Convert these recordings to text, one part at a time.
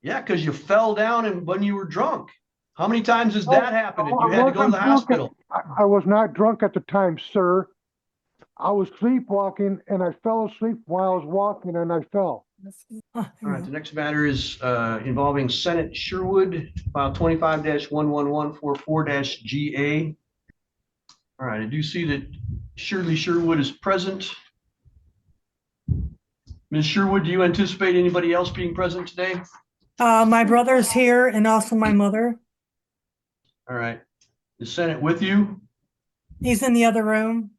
Yeah, because you fell down and when you were drunk. How many times has No, that happened and no, I you had to go to the wasn't drunk. hospital? I was not drunk at the time, sir. I was sleepwalking and I fell asleep while I was walking and I fell. All right, the next matter is involving Senate Sherwood, file 25-11144-GA. All right, I do see that Shirley Sherwood is present. Ms. Sherwood, do you anticipate anybody else being present today? My brother's here and also my mother. All right. Is Senate with you? He's in the other room.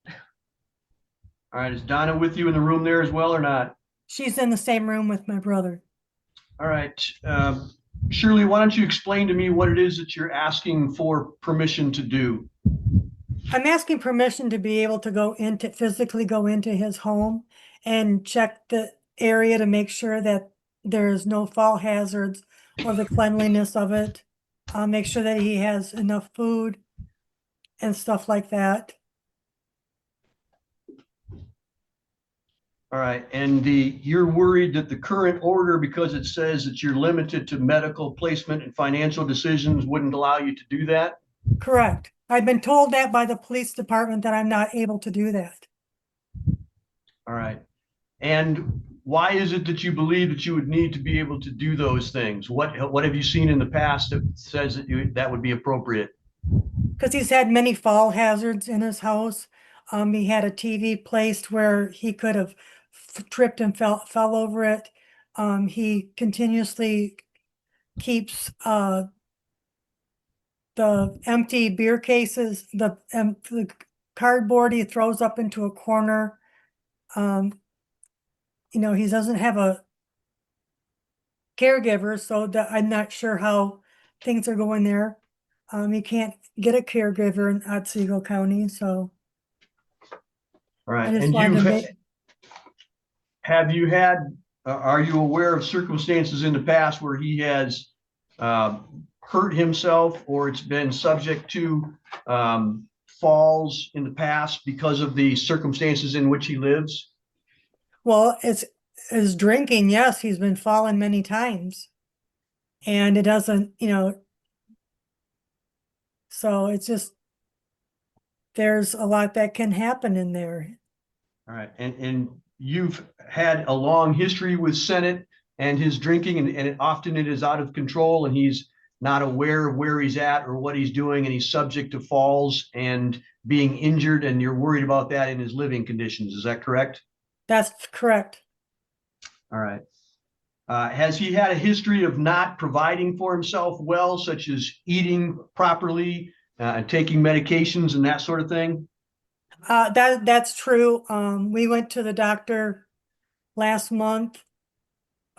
All right. Is Donna with you in the room there as well or not? She's in the same room with my brother. All right. Shirley, why don't you explain to me what it is that you're asking for permission to do? I'm asking permission to be able to physically go into his home and check the area to make sure that there's no fall hazards or the cleanliness of it. Make sure that he has enough food and stuff like that. All right. And you're worried that the current order, because it says that you're limited to medical placement and financial decisions, wouldn't allow you to do that? Correct. I've been told that by the police department that I'm not able to do that. All right. And why is it that you believe that you would need to be able to do those things? What have you seen in the past that says that that would be appropriate? Because he's had many fall hazards in his house. He had a TV placed where he could have tripped and fell over it. He continuously keeps the empty beer cases, the cardboard he throws up into a corner. You know, he doesn't have a caregiver, so that I'm not sure how things are going there. He can't get a caregiver in Otsego County, so All I right. just And wanted to make. have you had, are you aware of circumstances in the past where he has hurt himself or it's been subject to falls in the past because of the circumstances in which he lives? Well, it's his drinking. Yes, he's been falling many times, and it doesn't, you know. So it's just there's a lot that can happen in there. All right. And you've had a long history with Senate and his drinking, and often it is out of control, and he's not aware of where he's at or what he's doing, and he's subject to falls and being injured, and you're worried about that in his living conditions. Is that correct? That's correct. All right. Has he had a history of not providing for himself well, such as eating properly, and taking medications and that sort of thing? That's true. We went to the doctor last month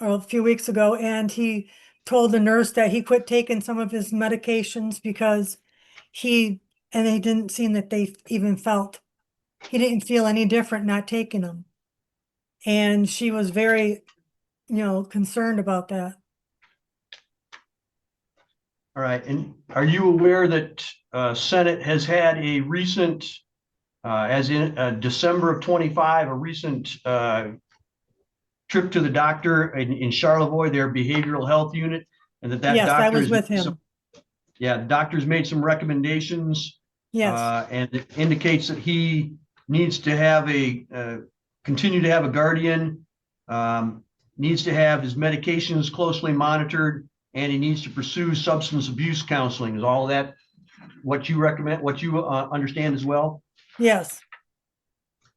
or a few weeks ago, and he told the nurse that he quit taking some of his medications because and they didn't seem that they even he didn't feel any different not taking them. And she was very, concerned about that. All right. And are you aware that Senate has had a recent, as in December of 25, a recent trip to the doctor in Charlevoix, their behavioral health unit, and that Yes, I doctor was is with him. yeah, the doctor's made some recommendations. Yes. And it indicates that he needs to have continue to have a guardian, needs to have his medications closely monitored, and he needs to pursue substance abuse counseling. Is all of that what you recommend, what you understand as well? Yes.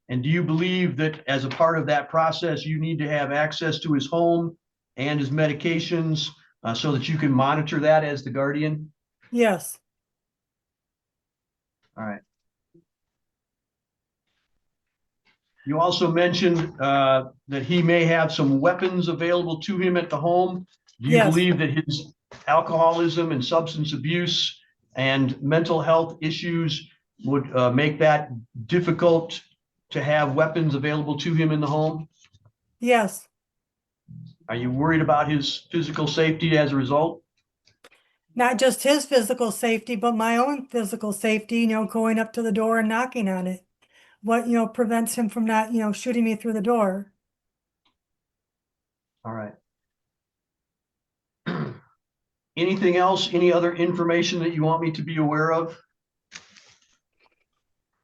And do you believe that as a part of that process, you need to have access to his home and his medications so that you can monitor that as the guardian? Yes. All right. You also mentioned that he may have some weapons available to him at the home. Do you Yes. believe that his alcoholism and substance abuse and mental health issues would make that difficult to have weapons available to him in the home? Yes. Are you worried about his physical safety as a result? Not just his physical safety, but my own physical safety, going up to the door and knocking on it. What, prevents him from not, shooting me through the door. All right. Anything else, any other information that you want me to be aware of?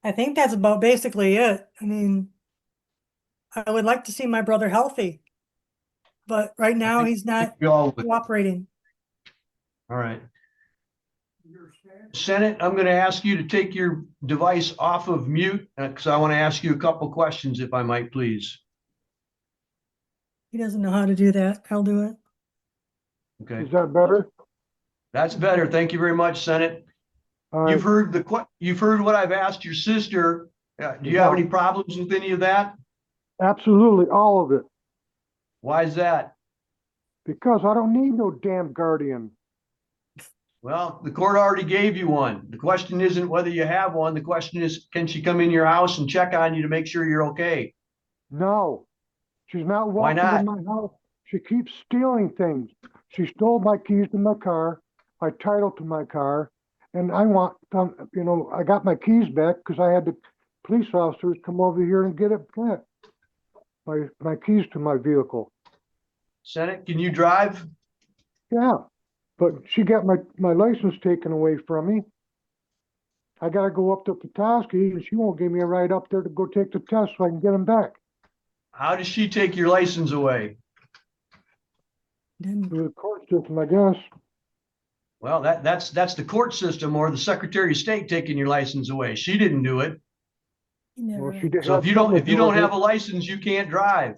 I think that's about basically it. I mean, I would like to see my brother healthy, but right I now think he's not we all would. cooperating. All right. Senate, I'm going to ask you to take your device off of mute because I want to ask you a couple questions, if I might, please. He doesn't know how to do that. I'll do it. Okay, Is that better? that's better. Thank you very much, Senate. All You've right. heard you've heard what I've asked your sister. Do you have Yeah. any problems with any of that? Absolutely, all of it. Why is that? Because I don't need no damn guardian. Well, the court already gave you one. The question isn't whether you have one. The question is, can she come in your house and check on you to make sure you're okay? No, she's not Why welcome in not? my house. She keeps stealing things. She stole my keys to my car, my title to my car, and I want, I got my keys back because I had the police officers come over here and get it back. My keys to my vehicle. Senate, can you drive? Yeah, but she got my license taken away from me. I got to go up to Petoskey, and she won't give me a ride up there to go take the test so I can get them back. How does she take your license away? Didn't. Through the court system, I guess. Well, that's the court system or the Secretary of State taking your license away. She didn't do it. He never. Well, she did So have if you something to do don't with have it. a license, you can't drive.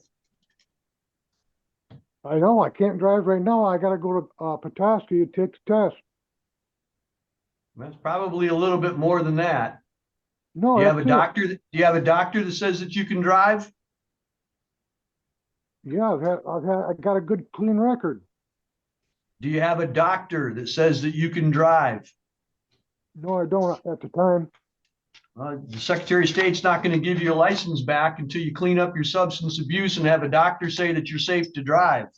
I know I can't drive right now. I got to go to Petoskey to take the test. That's probably a little bit more than that. No, Do you have a that's it. doctor? Do you have a doctor that says that you can drive? Yeah, I got a good clean record. Do you have a doctor that says that you can drive? No, I don't at the time. The Secretary of State's not going to give you a license back until you clean up your substance abuse and have a doctor say that you're safe to drive.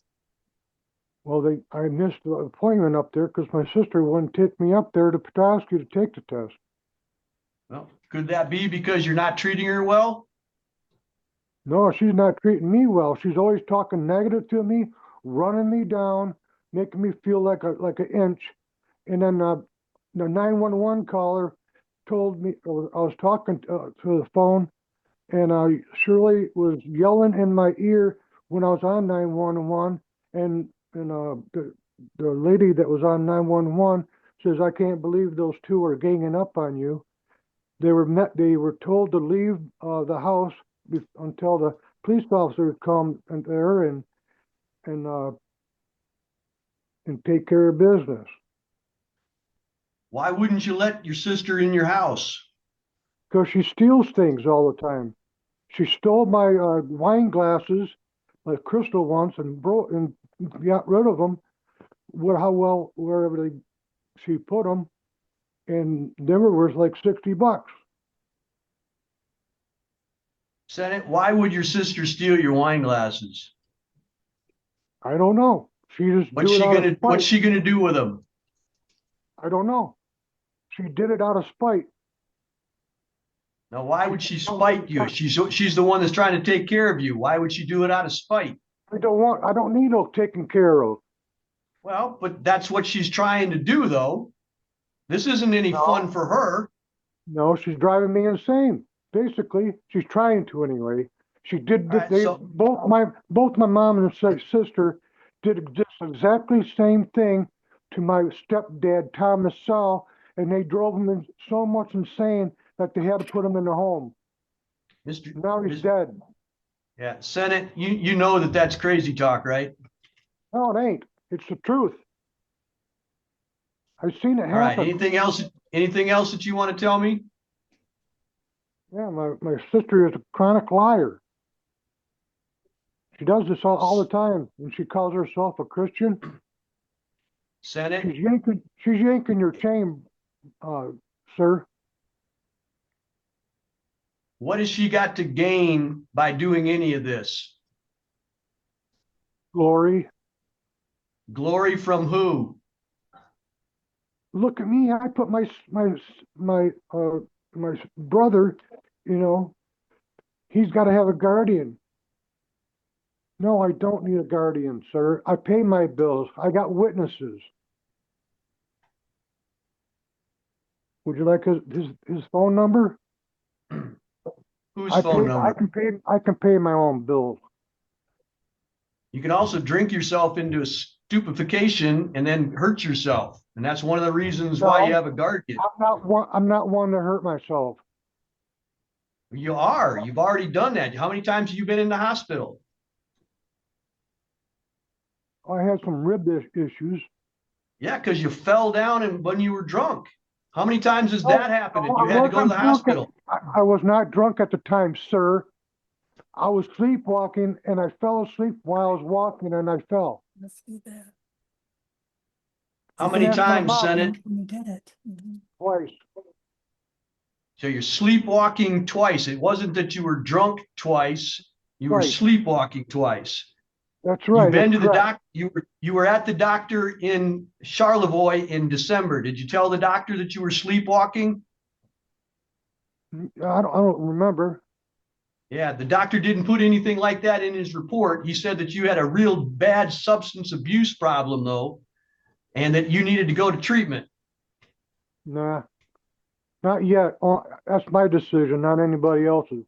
Well, I missed the appointment up there because my sister wouldn't take me up there to Petoskey to take the test. Well, could that be because you're not treating her well? No, she's not treating me well. She's always talking negative to me, running me down, making me feel like an inch. And then the 911 caller told me, I was talking to the phone, and Shirley was yelling in my ear when I was on 911, and the lady that was on 911 says, "I can't believe those two are ganging up on you." They were told to leave the house until the police officers come in there and take care of business. Why wouldn't you let your sister in your house? Because she steals things all the time. She stole my wine glasses, my crystal ones, and got rid of them. Wherever she put them, and they were worth like $60. Senate, why would your sister steal your wine glasses? I don't know. She just do it out of spite. What's she gonna do with them? I don't know. She did it out of spite. Now, why would she spite you? She's the one that's trying to take care of you. Why would she do it out of spite? I don't need no taken care of. Well, but that's what she's trying to do, though. This isn't any fun for her. No, she's driving me insane. Basically, she's trying to anyway. She did. Right, Both my mom and sister did just exactly the same thing to my stepdad Thomas Saul, and they drove him so much insane that they had to put him in the home. Now he's dead. Yeah, Senate, you know that that's crazy talk, right? No, it ain't. It's the truth. I've seen it happen. All right. Anything else that you want to tell me? Yeah, my sister is a chronic liar. She does this all the time, and she calls herself a Christian. Senate, She's yanking your chain, sir. what has she got to gain by doing any of this? Glory. Glory from who? Look at me. I put my brother, he's got to have a guardian. No, I don't need a guardian, sir. I pay my bills. I got witnesses. Would you like his phone number? Whose phone number? I can pay my own bills. You can also drink yourself into a stupefaction and then hurt yourself. And that's one of the reasons why you have a guardian. I'm not one to hurt myself. You are. You've already done that. How many times have you been in the hospital? I had some rib issues. Yeah, because you fell down and when you were drunk. How many times has that happened and you had to go to the hospital? I was not drunk at the time, sir. I was sleepwalking and I fell asleep while I was walking and I fell. Let's do that. How many times, Senate? You did it. Mhm. Twice. So you're sleepwalking twice. It wasn't that you were drunk twice. You were Right. sleepwalking twice. That's right. You've been to that's the correct. doc. You were at the doctor in Charlevoix in December. Did you tell the doctor that you were sleepwalking? I don't remember. Yeah, the doctor didn't put anything like that in his report. He said that you had a real bad substance abuse problem, though, and that you needed to go to treatment. Nah, not yet. That's my decision, not anybody else's.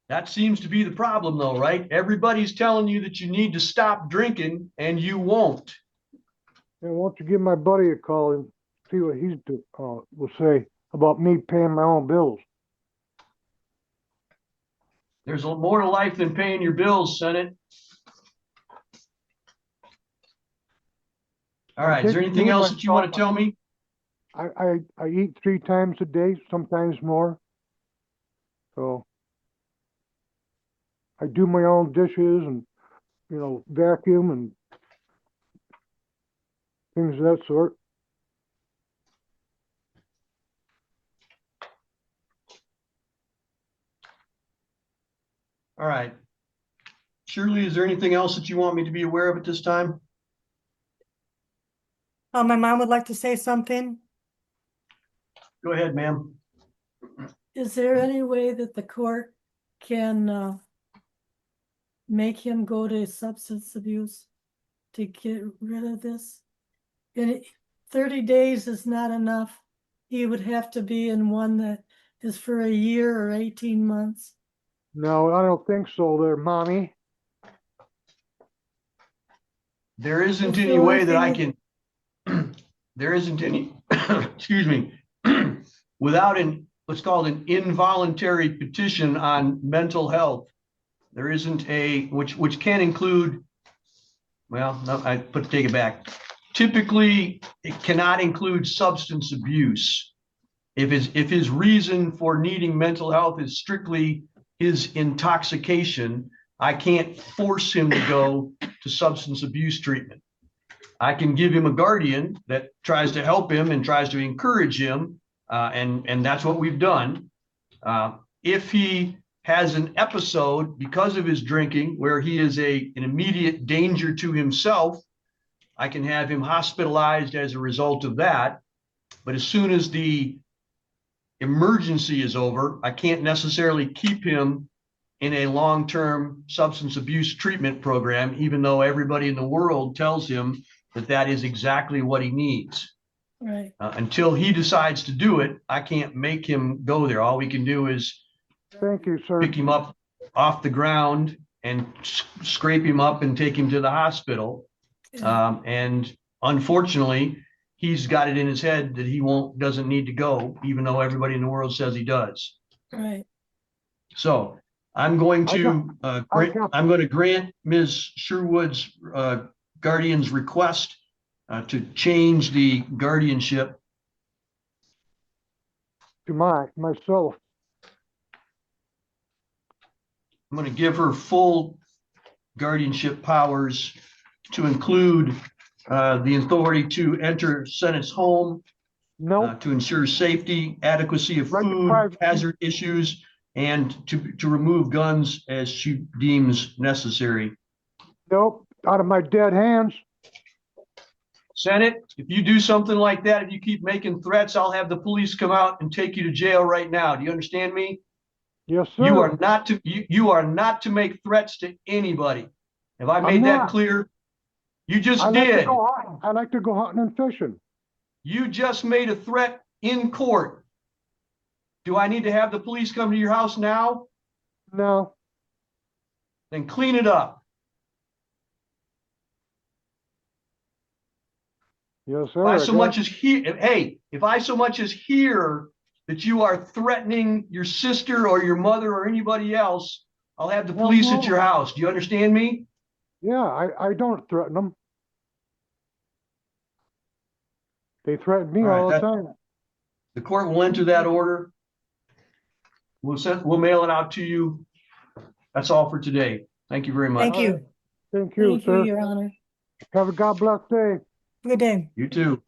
That seems to be the problem, though, right? Everybody's telling you that you need to stop drinking, and you won't. And why don't you give my buddy a call and see what he will say about me paying my own bills? There's more to life than paying your bills, Senate. All right, is there anything else that you want to tell me? I eat 3 times a day, sometimes more. So I do my own dishes and, vacuum and things of that sort. All right. Shirley, is there anything else that you want me to be aware of at this time? My mom would like to say something. Go ahead, ma'am. Is there any way that the court can make him go to substance abuse to get rid of this? And 30 days is not enough. He would have to be in one that is for a year or 18 months. No, I don't think so there, Mommy. There isn't It's the any only way that I thing can, there isn't any, excuse me, without what's called an involuntary petition on mental health. There isn't which can include, well, no, take it back. Typically, it cannot include substance abuse. If his reason for needing mental health is strictly his intoxication, I can't force him to go to substance abuse treatment. I can give him a guardian that tries to help him and tries to encourage him, and that's what we've done. If he has an episode because of his drinking where he is an immediate danger to himself, I can have him hospitalized as a result of that. But as soon as the emergency is over, I can't necessarily keep him in a long-term substance abuse treatment program, even though everybody in the world tells him that that is exactly what he needs. Right. Until he decides to do it, I can't make him go there. All we can do is Thank you, sir. pick him up off the ground and scrape him up and take him to the hospital. Yeah. And unfortunately, he's got it in his head that he doesn't need to go, even though everybody in the world says he does. Right. So I'm going to grant Ms. Sherwood's guardian's request to change the guardianship To myself. I'm going to give her full guardianship powers to include the authority to enter Senate's home, Nope. to ensure safety, adequacy of Right to food, privacy. hazard issues, and to remove guns as she deems necessary. Nope. Out of my dead hands. Senate, if you do something like that, if you keep making threats, I'll have the police come out and take you to jail right now. Do you understand me? Yes, sir. You are not to make threats to anybody. Have I made that not. clear? You just I like to did. go hunting. I like to go hunting and fishing. You just made a threat in court. Do I need to have the police come to your house now? No, Then clean it up. yes, sir. If I I so got- much as hear, hey, if I so much as hear that you are threatening your sister or your mother or anybody else, I'll have the Well, police at no. your house. Do you understand me? Yeah, I don't threaten them. They threaten me All right, all the that- time. The court will enter that order. We'll mail it out to you. That's all for today. Thank you very much. Thank you. Thank you, Thank you, sir. Your Honor. Have a God bless day. Good day. You too.